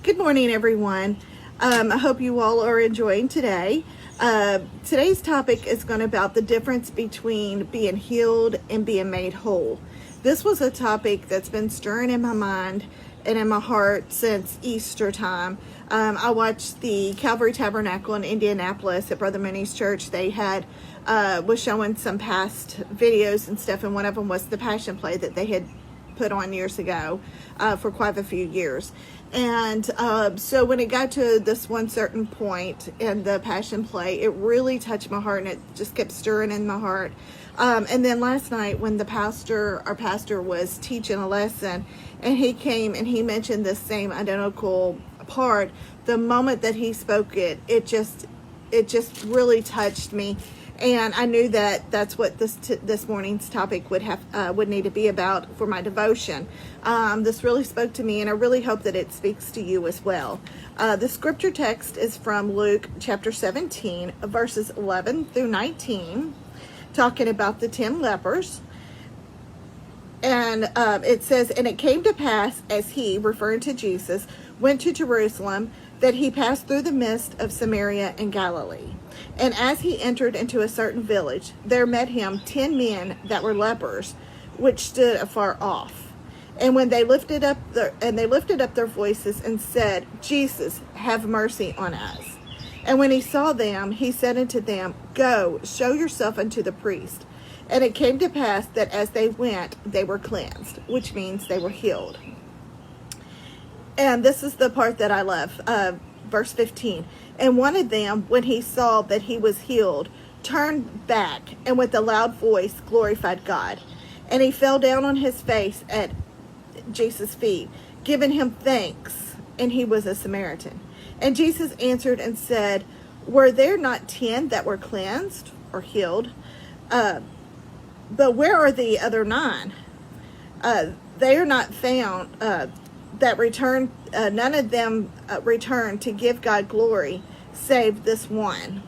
Good morning, everyone. I hope you all are enjoying today. Today's topic is going to be about the difference between being healed and being made whole. This was a topic that's been stirring in my mind and in my heart since Easter time. I watched the Calvary Tabernacle in Indianapolis at Brother Minnie's church. They had was showing some past videos and stuff, and one of them was the Passion Play that they had put on years ago for quite a few years. And so when it got to this one certain point in the Passion Play, it really touched my heart, and it just kept stirring in my heart. And then last night when our pastor was teaching a lesson, and he came and he mentioned this same identical part, the moment that he spoke it just really touched me. And I knew that that's what this morning's topic would need to be about for my devotion. This really spoke to me, and I really hope that it speaks to you as well. The scripture text is from Luke chapter 17, verses 11 through 19, talking about the 10 lepers. And it says, "And it came to pass, as he," referring to Jesus, "went to Jerusalem, that he passed through the midst of Samaria and Galilee. And as he entered into a certain village, there met him 10 men that were lepers, which stood afar off. And when they lifted up their voices and said, Jesus, have mercy on us. And when he saw them, he said unto them, Go, show yourself unto the priest. And it came to pass that as they went, they were cleansed," which means they were healed. And this is the part that I love, verse 15. "And one of them, when he saw that he was healed, turned back, and with a loud voice glorified God. And he fell down on his face at Jesus' feet, giving him thanks, and he was a Samaritan. And Jesus answered and said, Were there not 10 that were cleansed," or healed? "But where are the other 9? They are not found that returned, none of them returned to give God glory, save this one."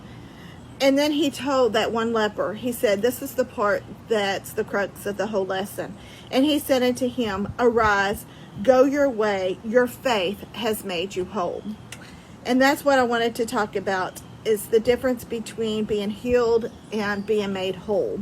And then he told that one leper, he said, this is the part that's the crux of the whole lesson. "And he said unto him, Arise, go your way, your faith has made you whole." And that's what I wanted to talk about, is the difference between being healed and being made whole.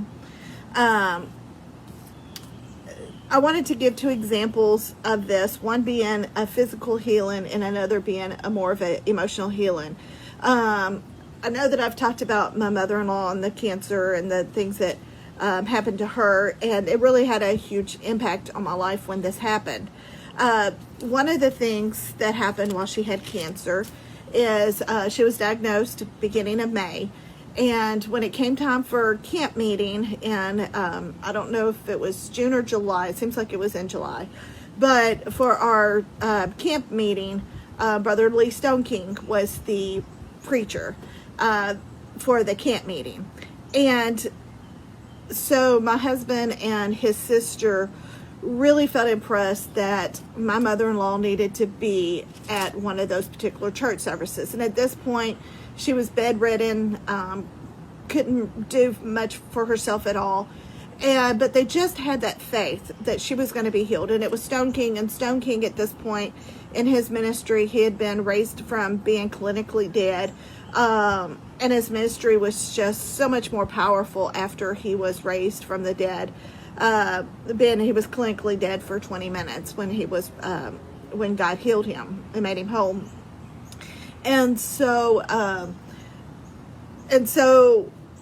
I wanted to give 2 examples of this, one being a physical healing and another being a more of an emotional healing. I know that I've talked about my mother-in-law and the cancer and the things that happened to her, and it really had a huge impact on my life when this happened. One of the things that happened while she had cancer is she was diagnosed beginning of May. And when it came time for camp meeting, and I don't know if it was June or July, it seems like it was in July, but for our camp meeting, Brother Lee Stone King was the preacher for the camp meeting. And so my husband and his sister really felt impressed that my mother-in-law needed to be at one of those particular church services. And at this point, she was bedridden, couldn't do much for herself at all. But they just had that faith that she was going to be healed. And it was Stone King. And Stone King, at this point in his ministry, he had been raised from being clinically dead. And his ministry was just so much more powerful after he was raised from the dead. He was clinically dead for 20 minutes when God healed him and made him whole. And so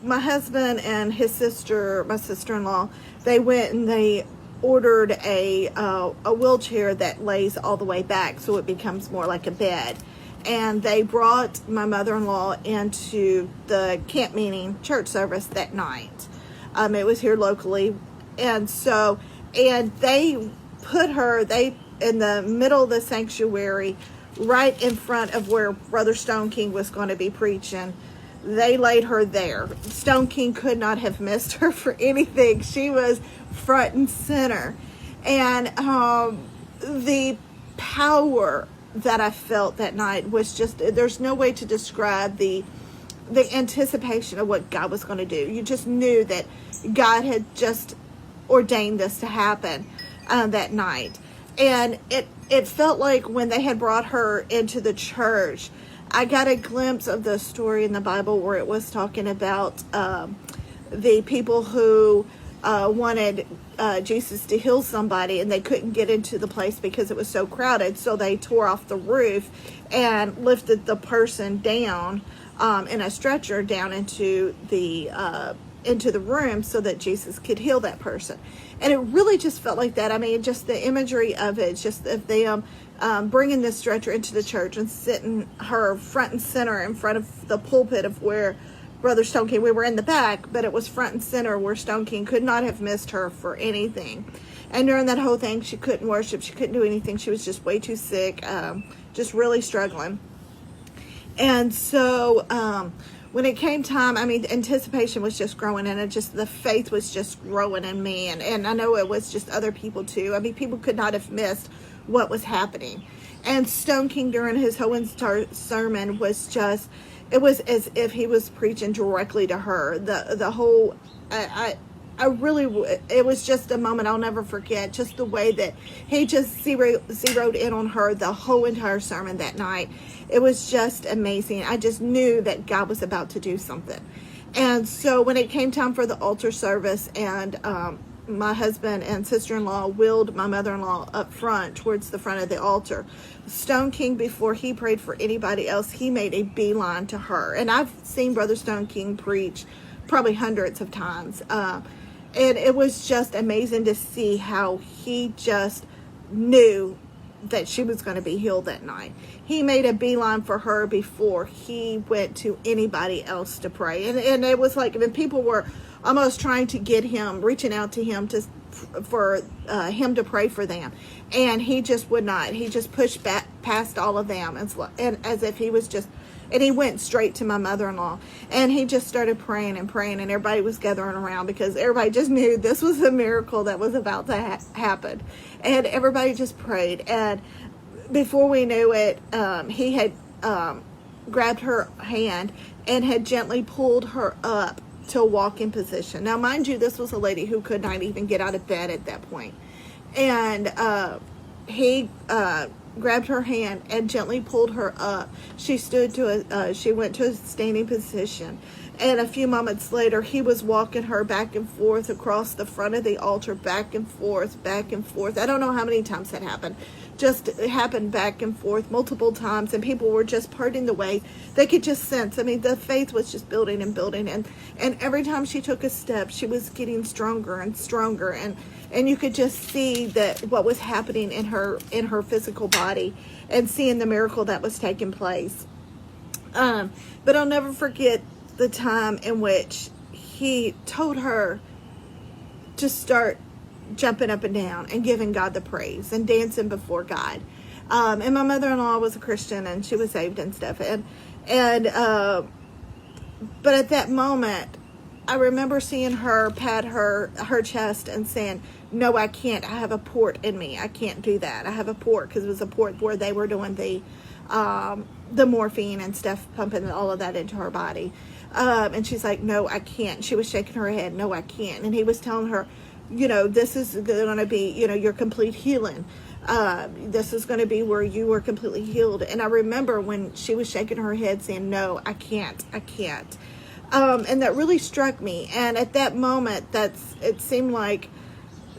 my husband and his sister, my sister-in-law, they went and they ordered a wheelchair that lays all the way back, so it becomes more like a bed. And they brought my mother-in-law into the camp meeting church service that night. It was here locally. And they put her in the middle of the sanctuary, right in front of where Brother Stone King was going to be preaching. They laid her there. Stone King could not have missed her for anything. She was front and center. And the power that I felt that night was just, there's no way to describe the anticipation of what God was going to do. You just knew that God had just ordained this to happen that night. And it felt like when they had brought her into the church, I got a glimpse of the story in the Bible where it was talking about the people who wanted Jesus to heal somebody, and they couldn't get into the place because it was so crowded. So they tore off the roof and lifted the person down in a stretcher down into the room so that Jesus could heal that person. And it really just felt like that. I mean, just the imagery of it, just of them bringing this stretcher into the church and sitting her front and center in front of the pulpit of where Brother Stone King, we were in the back, but it was front and center where Stone King could not have missed her for anything. And during that whole thing, she couldn't worship, she couldn't do anything. She was just way too sick, just really struggling. And so when it came time, I mean, the anticipation was just growing, and the faith was just growing in me. And I know it was just other people too. I mean, people could not have missed what was happening. And Stone King, during his whole entire sermon, was just, it was as if he was preaching directly to her. The whole, I really, it was just a moment I'll never forget. Just the way that he just zeroed in on her the whole entire sermon that night. It was just amazing. I just knew that God was about to do something. And so when it came time for the altar service, and my husband and sister-in-law wheeled my mother-in-law up front towards the front of the altar, Stone King, before he prayed for anybody else, he made a beeline to her. And I've seen Brother Stone King preach probably hundreds of times. And it was just amazing to see how he just knew that she was going to be healed that night. He made a beeline for her before he went to anybody else to pray. And it was like, I mean, people were almost trying to get him, reaching out to him for him to pray for them. And he just would not. He just pushed back past all of them, and as if he was just, and he went straight to my mother-in-law, and he just started praying, and everybody was gathering around because everybody just knew this was a miracle that was about to happen. And everybody just prayed. And before we knew it, he had grabbed her hand and had gently pulled her up to a walking position. Now, mind you, this was a lady who could not even get out of bed at that point. And he grabbed her hand and gently pulled her up. She stood she went to a standing position. And a few moments later, he was walking her back and forth across the front of the altar, back and forth, back and forth. I don't know how many times that happened. It happened back and forth multiple times, and people were just parting the way. They could just sense. I mean, the faith was just building and building, and every time she took a step, she was getting stronger and stronger, and you could just see that what was happening in her physical body, and seeing the miracle that was taking place. But I'll never forget the time in which he told her to start jumping up and down and giving God the praise and dancing before God. And my mother-in-law was a Christian, and she was saved and stuff. But at that moment, I remember seeing her pat her chest and saying, "No, I can't. I have a port in me. I can't do that. I have a port," because it was a port where they were doing the morphine and stuff, pumping all of that into her body. And she's like, "No, I can't." She was shaking her head. "No, I can't." And he was telling her, this is going to be, your complete healing. This is going to be where you are completely healed. And I remember when she was shaking her head saying, "No, I can't. I can't." And that really struck me. And at that moment, it seemed like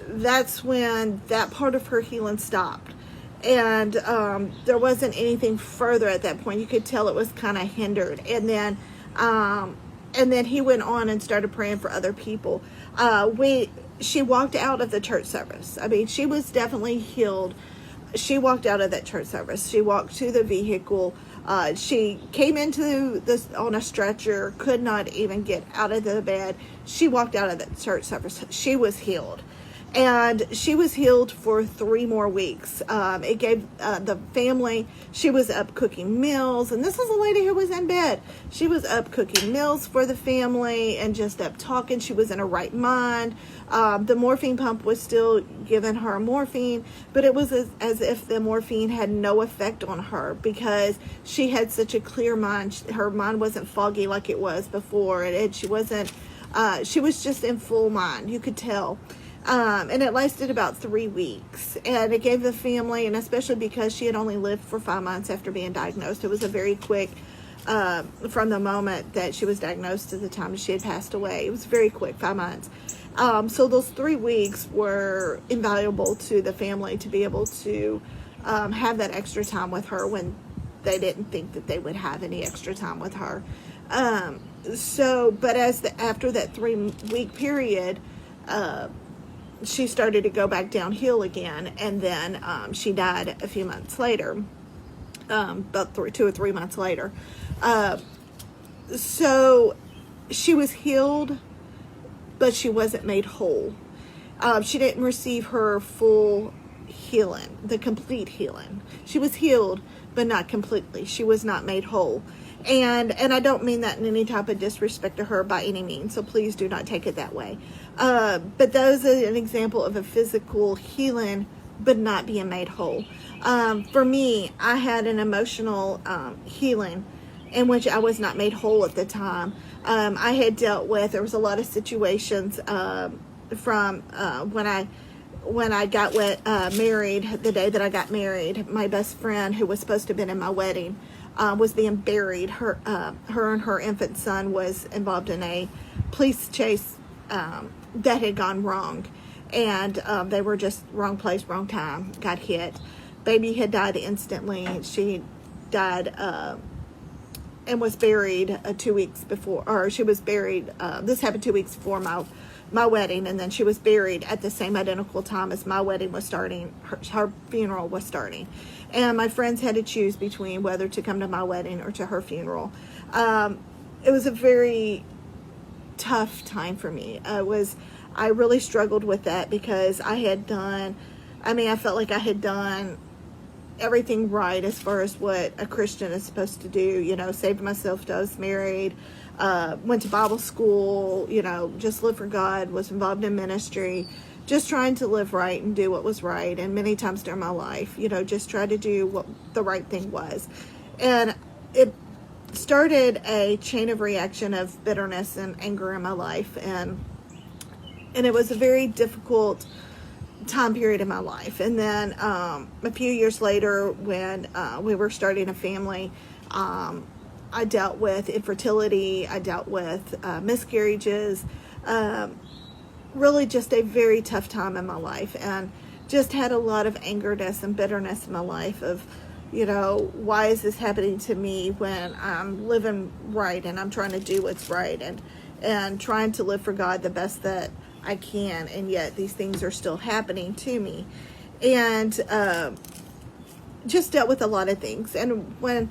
that's when that part of her healing stopped. And there wasn't anything further at that point. You could tell it was kind of hindered. And then he went on and started praying for other people. She walked out of the church service. I mean, she was definitely healed. She walked out of that church service. She walked to the vehicle. She came into this on a stretcher, could not even get out of the bed. She walked out of that church service. She was healed. And she was healed for 3 more weeks. It gave the family, she was up cooking meals. And this is a lady who was in bed. She was up cooking meals for the family and just up talking. She was in her right mind. The morphine pump was still giving her morphine, but it was as if the morphine had no effect on her because she had such a clear mind. Her mind wasn't foggy like it was before. And she wasn't, she was just in full mind. You could tell. And it lasted about 3 weeks. And it gave the family, and especially because she had only lived for 5 months after being diagnosed, it was a very quick, from the moment that she was diagnosed to the time she had passed away. It was very quick, 5 months. So those 3 weeks were invaluable to the family to be able to have that extra time with her when they didn't think that they would have any extra time with her. But after that 3-week period, she started to go back downhill again, and then she died a few months later, about 2 or 3 months later. So she was healed, but she wasn't made whole. She didn't receive her full healing, the complete healing. She was healed, but not completely. She was not made whole. And I don't mean that in any type of disrespect to her by any means, so please do not take it that way. But that was an example of a physical healing, but not being made whole. For me, I had an emotional healing in which I was not made whole at the time. I had dealt with, there was a lot of situations from when I got married, the day that I got married. My best friend, who was supposed to have been in my wedding, was being buried. Her and her infant son was involved in a police chase that had gone wrong, and they were just wrong place, wrong time, got hit. Baby had died instantly. She died and was buried 2 weeks before, or she was buried, this happened 2 weeks before my wedding, and then she was buried at the same identical time as my wedding was starting. Her funeral was starting, and my friends had to choose between whether to come to my wedding or to her funeral. It was a very tough time for me. I really struggled with that because I felt like I had done everything right as far as what a Christian is supposed to do. Saved myself till I was married, went to Bible school, just lived for God, was involved in ministry, just trying to live right and do what was right. And many times during my life, just try to do what the right thing was. And it started a chain of reaction of bitterness and anger in my life. And it was a very difficult time period in my life. And then a few years later, when we were starting a family, I dealt with infertility. I dealt with miscarriages. Really just a very tough time in my life, and just had a lot of angerness and bitterness in my life of, why is this happening to me when I'm living right and I'm trying to do what's right and trying to live for God the best that I can, and yet these things are still happening to me. And just dealt with a lot of things. And when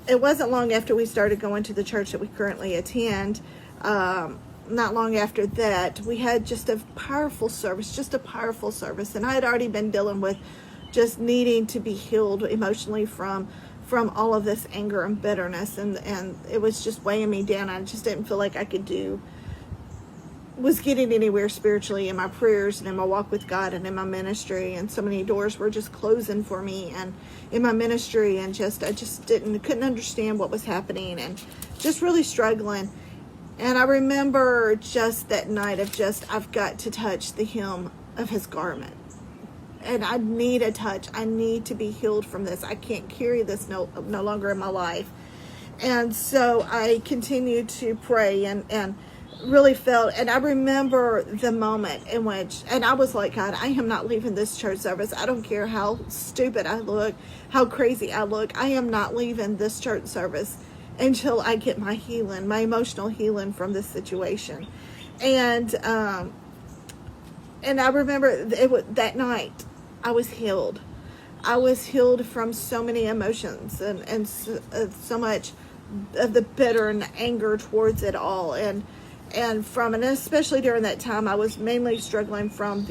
it wasn't long after we started going to the church that we currently attend, not long after that, we had just a powerful service. And I had already been dealing with just needing to be healed emotionally from all of this anger and bitterness, and it was just weighing me down. I just didn't feel like I was getting anywhere spiritually in my prayers and in my walk with God and in my ministry, and so many doors were just closing for me and in my ministry, and I just couldn't understand what was happening, and just really struggling. And I remember just that night of I've got to touch the hem of his garment, and I need a touch. I need to be healed from this. I can't carry this no longer in my life. And so I continued to pray and really felt, and I remember the moment in which, and I was like, God, I am not leaving this church service. I don't care how stupid I look, how crazy I look. I am not leaving this church service until I get my healing, my emotional healing from this situation. And I remember that night I was healed. I was healed from so many emotions and so much of the bitter and anger towards it all. And especially during that time, I was mainly struggling from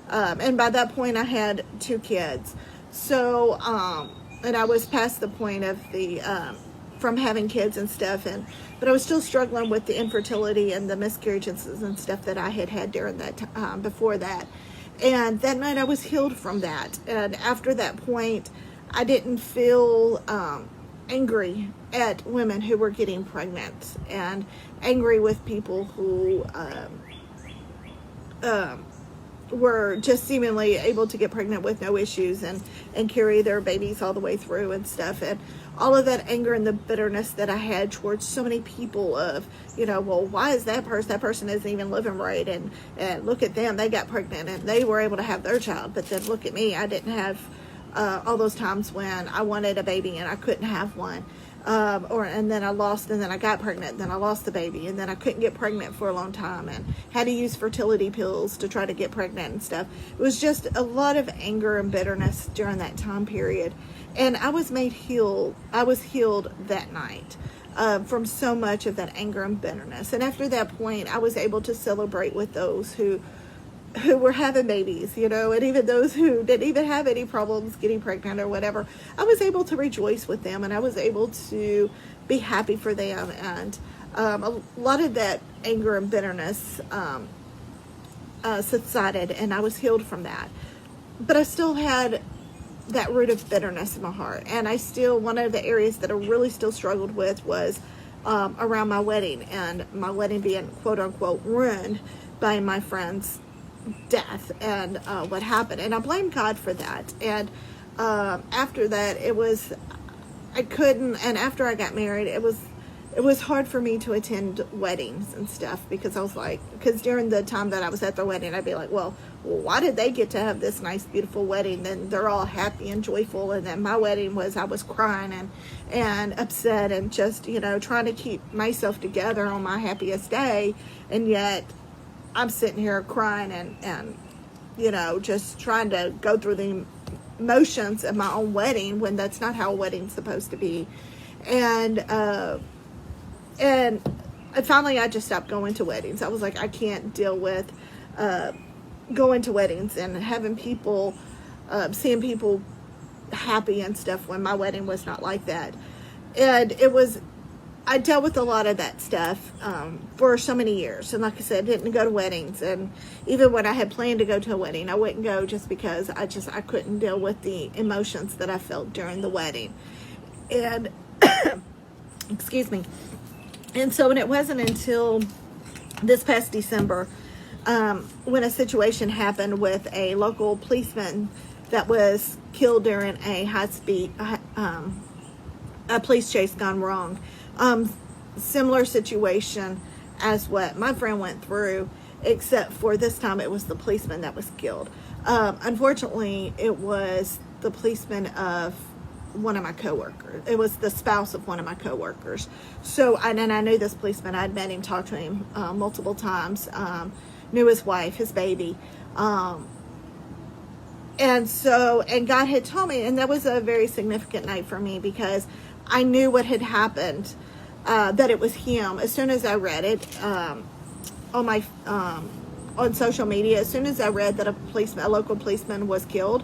and by that point I had 2 kids. So, and I was past the point of from having kids and stuff, but I was still struggling with the infertility and the miscarriages and stuff that I had during that time, before that. And that night I was healed from that. And after that point, I didn't feel angry at women who were getting pregnant, and angry with people who were just seemingly able to get pregnant with no issues and carry their babies all the way through and stuff. And all of that anger and the bitterness that I had towards so many people of, well, why is that person isn't even living right, and look at them, they got pregnant and they were able to have their child, but then look at me, I didn't have all those times when I wanted a baby and I couldn't have one. And then I lost, and then I got pregnant, and then I lost the baby, and then I couldn't get pregnant for a long time and had to use fertility pills to try to get pregnant and stuff. It was just a lot of anger and bitterness during that time period. And I was healed that night from so much of that anger and bitterness. And after that point, I was able to celebrate with those who were having babies, and even those who didn't even have any problems getting pregnant or whatever. I was able to rejoice with them, and I was able to be happy for them. And a lot of that anger and bitterness subsided, and I was healed from that. But I still had that root of bitterness in my heart. And one of the areas that I really still struggled with was around my wedding, and my wedding being quote unquote ruined by my friend's death and what happened. And I blame God for that. And after that, I couldn't, and after I got married, it was hard for me to attend weddings and stuff, because because during the time that I was at the wedding, I'd be like, well, why did they get to have this nice, beautiful wedding? Then they're all happy and joyful. And then my wedding I was crying and upset and just, trying to keep myself together on my happiest day. And yet I'm sitting here crying and just trying to go through the motions of my own wedding, when that's not how a wedding's supposed to be. And finally I just stopped going to weddings. I was like, I can't deal with going to weddings and having people, seeing people happy and stuff when my wedding was not like that. And I dealt with a lot of that stuff for so many years. And like I said, didn't go to weddings. And even when I had planned to go to a wedding, I wouldn't go just because I couldn't deal with the emotions that I felt during the wedding. And, excuse me. And so, and it wasn't until this past December when a situation happened with a local policeman that was killed during a police chase gone wrong. Similar situation as what my friend went through, except for this time it was the policeman that was killed. Unfortunately, it was the policeman of one of my coworkers. It was the spouse of one of my coworkers. So, and I knew this policeman. I'd met him, talked to him multiple times, knew his wife, his baby. And God had told me, and that was a very significant night for me, because I knew what had happened, that it was him. As soon as I read it on social media, as soon as I read that a local policeman was killed,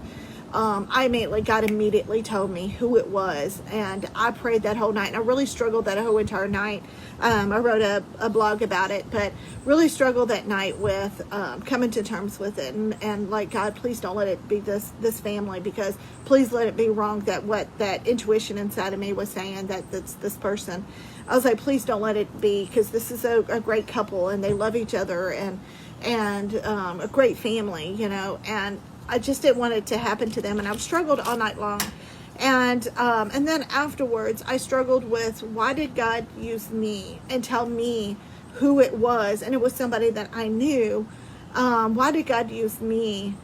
God immediately told me who it was. And I prayed that whole night, and I really struggled that whole entire night. I wrote a blog about it, but really struggled that night with coming to terms with it, and like, God, please don't let it be this family, because please let it be wrong that what that intuition inside of me was saying, that that's this person. I was like, please don't let it be, because this is a great couple, and they love each other, and a great family, and I just didn't want it to happen to them. And I've struggled all night long. And then afterwards, I struggled with, why did God use me and tell me who it was? And it was somebody that I knew. Why did God use me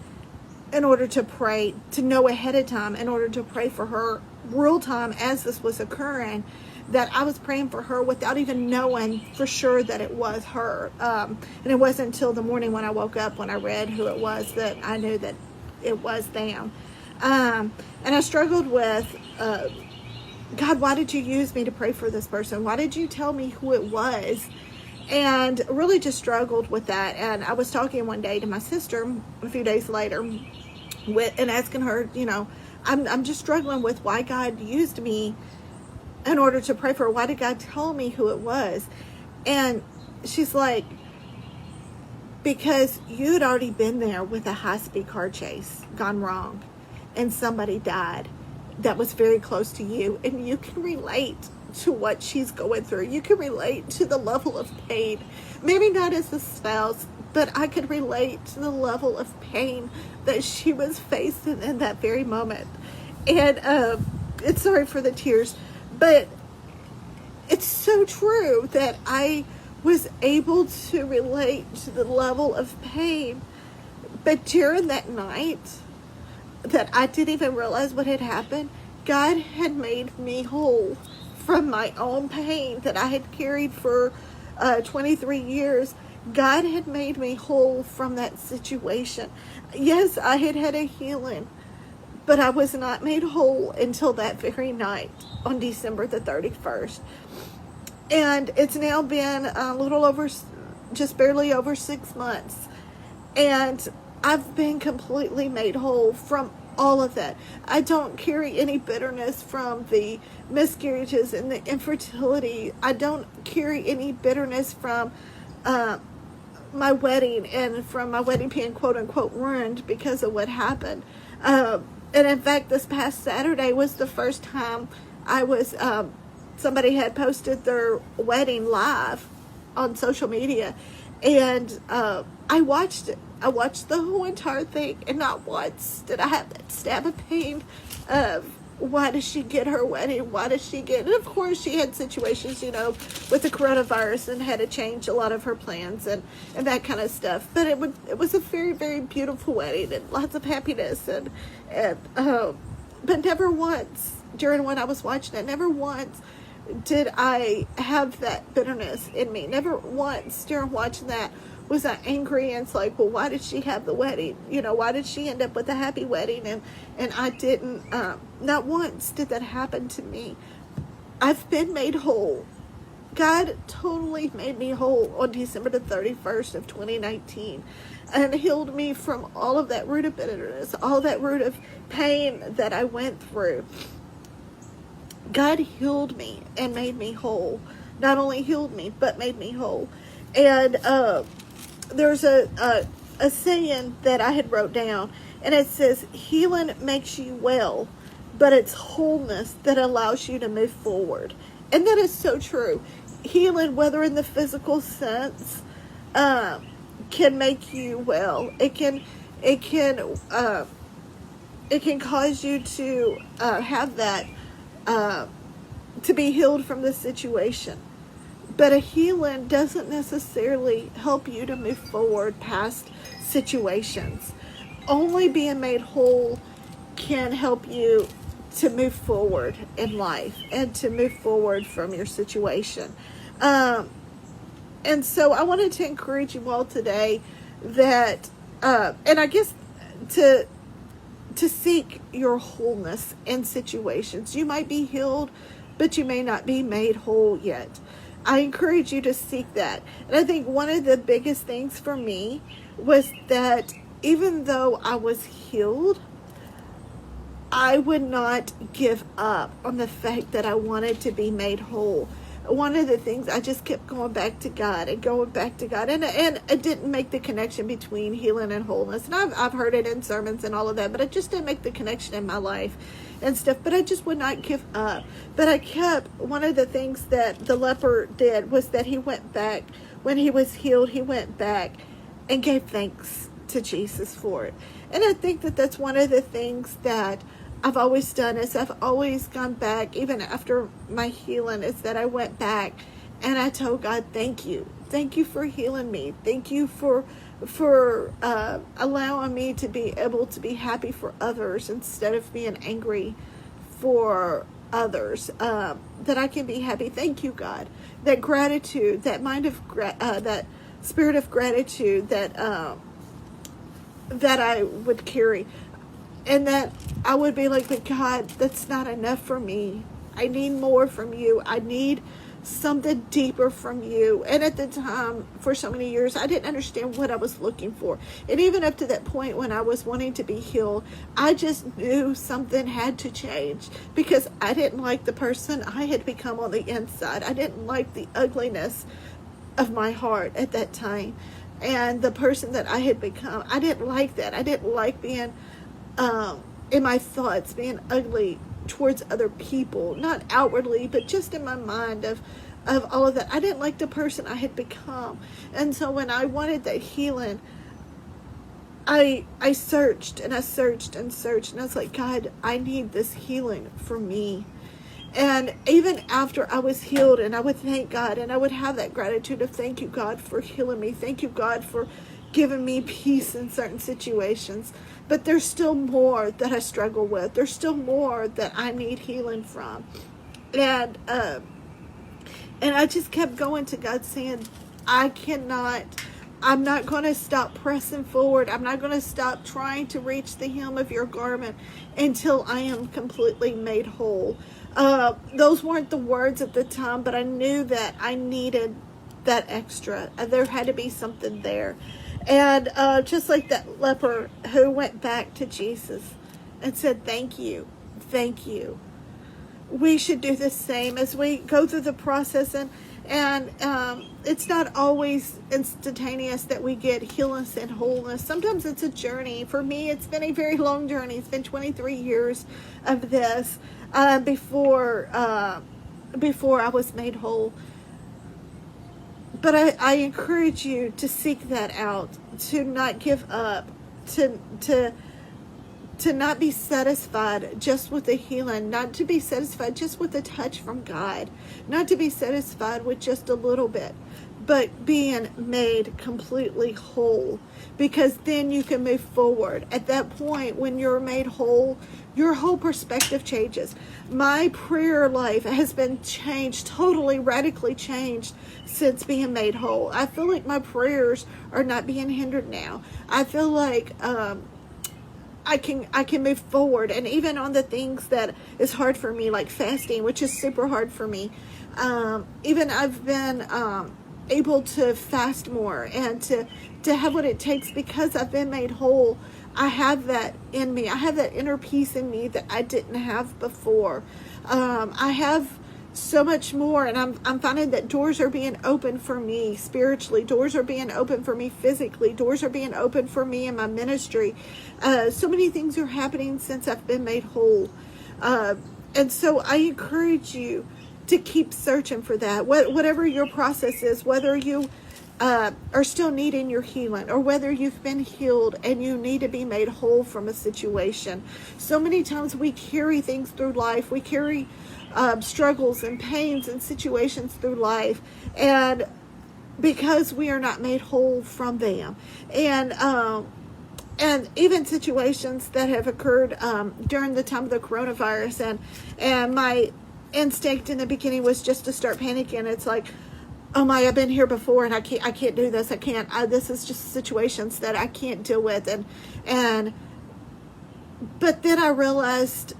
in order to pray, to know ahead of time, in order to pray for her real time as this was occurring, that I was praying for her without even knowing for sure that it was her. And it wasn't until the morning when I woke up, when I read who it was, that I knew that it was them. And I struggled with, God, why did you use me to pray for this person? Why did you tell me who it was? And really just struggled with that. And I was talking one day to my sister a few days later and asking her, I'm just struggling with why God used me in order to pray for her. Why did God tell me who it was? And she's like, because you had already been there with a high-speed car chase gone wrong, and somebody died that was very close to you, and you can relate to what she's going through. You can relate to the level of pain. Maybe not as a spouse, but I could relate to the level of pain that she was facing in that very moment. And it's sorry for the tears, but it's so true that I was able to relate to the level of pain. But during that night, that I didn't even realize what had happened, God had made me whole from my own pain that I had carried for 23 years. God had made me whole from that situation. Yes, I had had a healing, but I was not made whole until that very night on December the 31st. And it's now been a little over, just barely over 6 months. And I've been completely made whole from all of that. I don't carry any bitterness from the miscarriages and the infertility. I don't carry any bitterness from my wedding and from my wedding being quote unquote ruined because of what happened. And in fact, this past Saturday was the first time I was, somebody had posted their wedding live on social media, and I watched it. I watched the whole entire thing, and not once did I have that stab of pain of why does she get her wedding? Why does she get? And of course, she had situations, with the coronavirus and had to change a lot of her plans and that kind of stuff. But it was a very, very beautiful wedding and lots of happiness and but never once during when I was watching it, never once did I have that bitterness in me. Never once during watching that was I angry and it's like, well, why did she have the wedding? Why did she end up with a happy wedding and I didn't? Not once did that happen to me. I've been made whole. God totally made me whole on December the 31st of 2019 and healed me from all of that root of bitterness, all that root of pain that I went through. God healed me and made me whole. Not only healed me, but made me whole. And there's a saying that I had wrote down, and it says, healing makes you well, but it's wholeness that allows you to move forward. And that is so true. Healing, whether in the physical sense, can make you well. It can cause you to have that, to be healed from the situation. But a healing doesn't necessarily help you to move forward past situations. Only being made whole can help you to move forward in life and to move forward from your situation. And so I wanted to encourage you all today that, and I guess to seek your wholeness in situations. You might be healed, but you may not be made whole yet. I encourage you to seek that. And I think one of the biggest things for me was that even though I was healed, I would not give up on the fact that I wanted to be made whole. One of the things, I just kept going back to God and going back to God. And I didn't make the connection between healing and wholeness. And I've heard it in sermons and all of that, but I just didn't make the connection in my life and stuff. But I just would not give up. But I kept, one of the things that the leper did was that he went back, when he was healed, he went back and gave thanks to Jesus for it. And I think that that's one of the things that I've always done, is I've always gone back, even after my healing, is that I went back and I told God, thank you. Thank you for healing me. Thank you for allowing me to be able to be happy for others instead of being angry for others. That I can be happy. Thank you, God. That gratitude, that mind of that spirit of gratitude that I would carry. And that I would be like, but God, that's not enough for me. I need more from you. I need something deeper from you. And at the time, for so many years, I didn't understand what I was looking for. And even up to that point when I was wanting to be healed, I just knew something had to change, because I didn't like the person I had become on the inside. I didn't like the ugliness of my heart at that time. And the person that I had become, I didn't like that. I didn't like being in my thoughts, being ugly, towards other people, not outwardly, but just in my mind of all of that. I didn't like the person I had become. And so when I wanted that healing, I searched and I searched and searched, and I was like, God, I need this healing for me. And even after I was healed, and I would thank God, and I would have that gratitude of, thank you, God, for healing me. Thank you, God, for giving me peace in certain situations. But there's still more that I struggle with. There's still more that I need healing from. And I just kept going to God saying, I'm not going to stop pressing forward. I'm not going to stop trying to reach the hem of your garment until I am completely made whole. Those weren't the words at the time, but I knew that I needed that extra. There had to be something there. And just like that leper who went back to Jesus and said, thank you, thank you. We should do the same as we go through the process, and it's not always instantaneous that we get healing and wholeness. Sometimes it's a journey. For me, it's been a very long journey. It's been 23 years of this before I was made whole. But I encourage you to seek that out, to not give up, to not be satisfied just with the healing, not to be satisfied just with a touch from God, not to be satisfied with just a little bit, but being made completely whole, because then you can move forward. At that point, when you're made whole, your whole perspective changes. My prayer life has been changed, totally, radically changed since being made whole. I feel like my prayers are not being hindered now. I feel like I can move forward, and even on the things that is hard for me, like fasting, which is super hard for me. Even I've been able to fast more and to have what it takes because I've been made whole. I have that in me. I have that inner peace in me that I didn't have before. I have so much more, and I'm finding that doors are being opened for me spiritually. Doors are being opened for me physically. Doors are being opened for me in my ministry. So many things are happening since I've been made whole. And so I encourage you to keep searching for that. Whatever your process is, whether you are still needing your healing, or whether you've been healed and you need to be made whole from a situation. So many times we carry things through life. We carry struggles and pains and situations through life, and because we are not made whole from them, and even situations that have occurred during the time of the coronavirus, and my instinct in the beginning was just to start panicking. It's like, oh my, I've been here before, and I can't do this. This is just situations that I can't deal with, but then I realized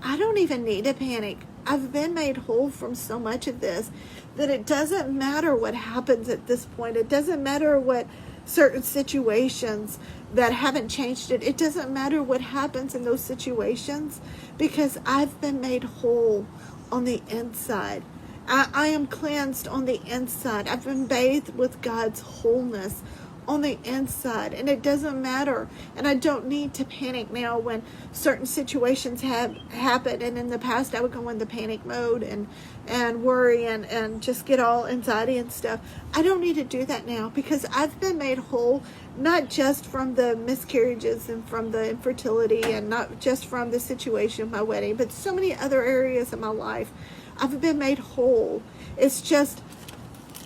I don't even need to panic. I've been made whole from so much of this that it doesn't matter what happens at this point. It doesn't matter what certain situations that haven't changed it. It doesn't matter what happens in those situations, because I've been made whole on the inside. I am cleansed on the inside. I've been bathed with God's wholeness on the inside, and it doesn't matter. And I don't need to panic now when certain situations have happened. And in the past, I would go into panic mode and worry and just get all anxiety and stuff. I don't need to do that now, because I've been made whole, not just from the miscarriages and from the infertility, and not just from the situation of my wedding, but so many other areas of my life. I've been made whole. It's just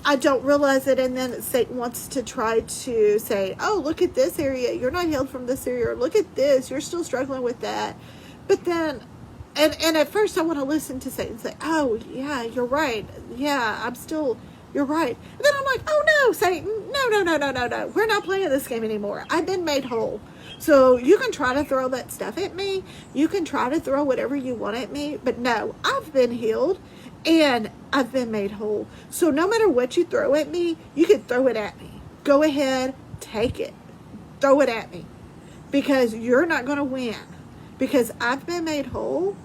I don't realize it, and then Satan wants to try to say, oh, look at this area, you're not healed from this area, or look at this, you're still struggling with that. But then, and at first I want to listen to Satan say, oh, yeah, you're right, yeah, you're right. And then I'm like, oh no, Satan, no, we're not playing this game anymore. I've been made whole. So you can try to throw that stuff at me, you can try to throw whatever you want at me, but no, I've been healed. And I've been made whole. So no matter what you throw at me, you can throw it at me. Go ahead, take it. Throw it at me. Because you're not going to win. Because I've been made whole,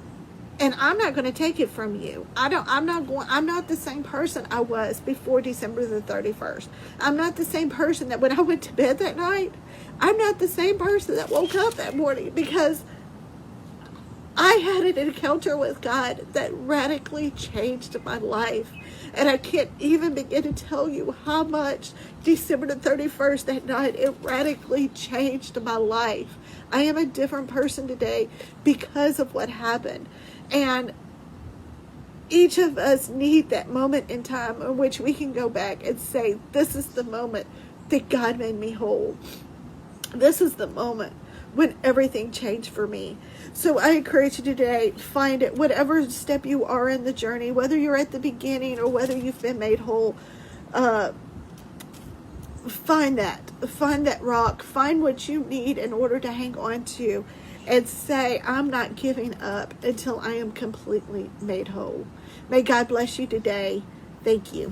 and I'm not going to take it from you. I'm not the same person I was before December the 31st. I'm not the same person that when I went to bed that night, I'm not the same person that woke up that morning, because I had an encounter with God that radically changed my life. And I can't even begin to tell you how much December the 31st, that night, it radically changed my life. I am a different person today because of what happened. And each of us need that moment in time in which we can go back and say, this is the moment that God made me whole. This is the moment when everything changed for me. So I encourage you today, find it, whatever step you are in the journey, whether you're at the beginning or whether you've been made whole, find that rock, find what you need in order to hang on to, and say, I'm not giving up until I am completely made whole. May God bless you today. Thank you.